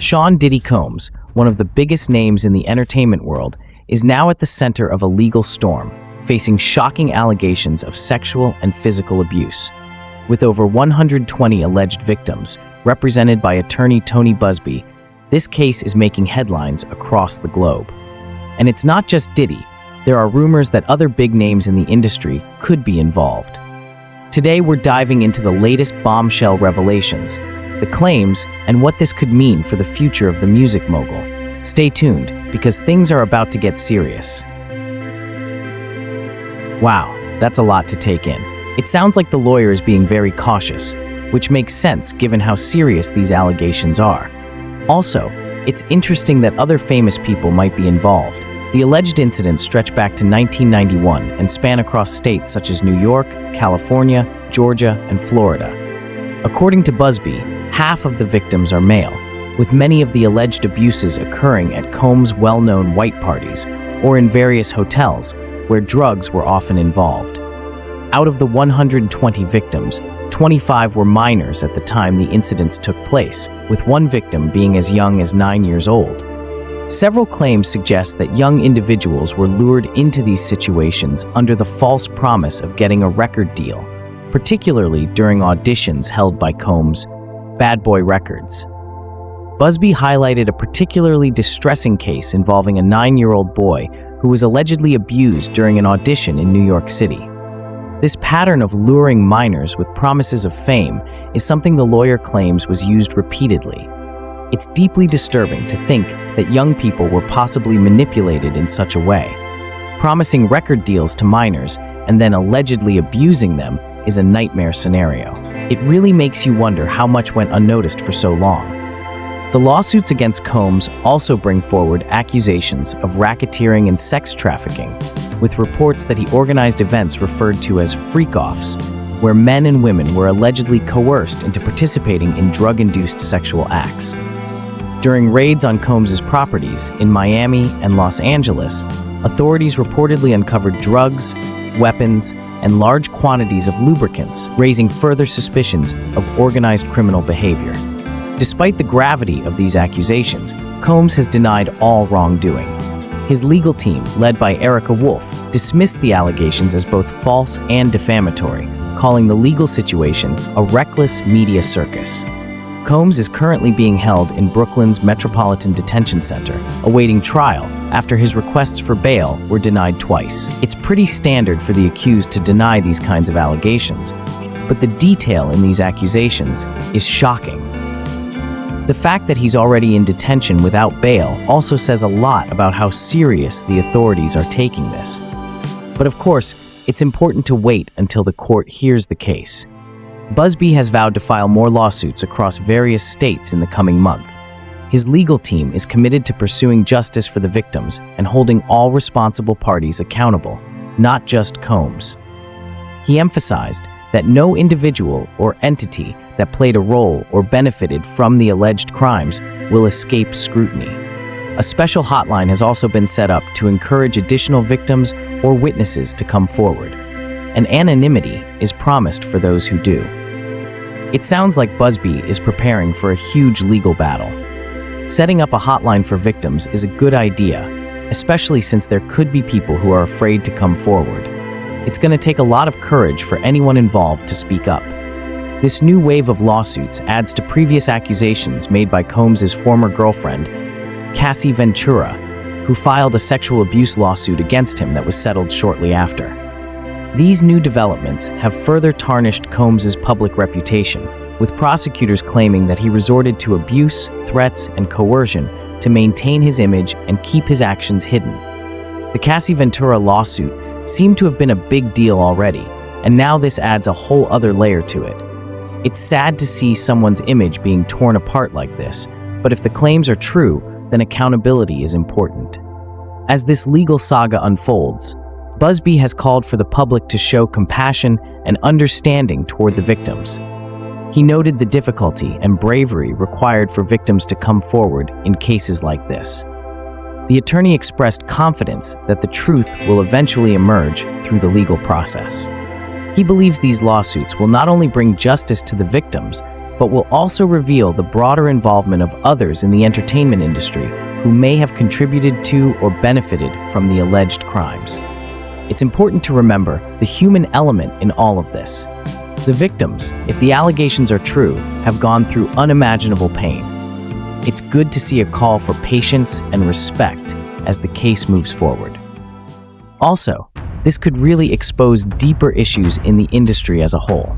Sean Diddy Combs, one of the biggest names in the entertainment world, is now at the center of a legal storm, facing shocking allegations of sexual and physical abuse. With over 120 alleged victims, represented by attorney Tony Buzbee, this case is making headlines across the globe. And it's not just Diddy. There are rumors that other big names in the industry could be involved. Today, we're diving into the latest bombshell revelations, the claims, and what this could mean for the future of the music mogul. Stay tuned, because things are about to get serious. Wow, that's a lot to take in. It sounds like the lawyer is being very cautious, which makes sense given how serious these allegations are. Also, it's interesting that other famous people might be involved. The alleged incidents stretch back to 1991 and span across states such as New York, California, Georgia, and Florida. According to Buzbee, half of the victims are male, with many of the alleged abuses occurring at Combs' well-known white parties or in various hotels where drugs were often involved. Out of the 120 victims, 25 were minors at the time the incidents took place, with one victim being as young as 9 years old. Several claims suggest that young individuals were lured into these situations under the false promise of getting a record deal, particularly during auditions held by Combs' Bad Boy Records. Buzbee highlighted a particularly distressing case involving a 9-year-old boy who was allegedly abused during an audition in New York City. This pattern of luring minors with promises of fame is something the lawyer claims was used repeatedly. It's deeply disturbing to think that young people were possibly manipulated in such a way. Promising record deals to minors and then allegedly abusing them is a nightmare scenario. It really makes you wonder how much went unnoticed for so long. The lawsuits against Combs also bring forward accusations of racketeering and sex trafficking, with reports that he organized events referred to as freak-offs, where men and women were allegedly coerced into participating in drug-induced sexual acts. During raids on Combs' properties in Miami and Los Angeles, authorities reportedly uncovered drugs, weapons, and large quantities of lubricants, raising further suspicions of organized criminal behavior. Despite the gravity of these accusations, Combs has denied all wrongdoing. His legal team, led by Erica Wolf, dismissed the allegations as both false and defamatory, calling the legal situation a reckless media circus. Combs is currently being held in Brooklyn's Metropolitan Detention Center, awaiting trial after his requests for bail were denied twice. It's pretty standard for the accused to deny these kinds of allegations, but the detail in these accusations is shocking. The fact that he's already in detention without bail also says a lot about how serious the authorities are taking this. But of course, it's important to wait until the court hears the case. Buzbee has vowed to file more lawsuits across various states in the coming month. His legal team is committed to pursuing justice for the victims and holding all responsible parties accountable, not just Combs. He emphasized that no individual or entity that played a role or benefited from the alleged crimes will escape scrutiny. A special hotline has also been set up to encourage additional victims or witnesses to come forward, and anonymity is promised for those who do. It sounds like Buzbee is preparing for a huge legal battle. Setting up a hotline for victims is a good idea, especially since there could be people who are afraid to come forward. It's going to take a lot of courage for anyone involved to speak up. This new wave of lawsuits adds to previous accusations made by Combs' former girlfriend, Cassie Ventura, who filed a sexual abuse lawsuit against him that was settled shortly after. These new developments have further tarnished Combs' public reputation, with prosecutors claiming that he resorted to abuse, threats, and coercion to maintain his image and keep his actions hidden. The Cassie Ventura lawsuit seemed to have been a big deal already, and now this adds a whole other layer to it. It's sad to see someone's image being torn apart like this, but if the claims are true, then accountability is important. As this legal saga unfolds, Buzbee has called for the public to show compassion and understanding toward the victims. He noted the difficulty and bravery required for victims to come forward in cases like this. The attorney expressed confidence that the truth will eventually emerge through the legal process. He believes these lawsuits will not only bring justice to the victims, but will also reveal the broader involvement of others in the entertainment industry who may have contributed to or benefited from the alleged crimes. It's important to remember the human element in all of this. The victims, if the allegations are true, have gone through unimaginable pain. It's good to see a call for patience and respect as the case moves forward. Also, this could really expose deeper issues in the industry as a whole.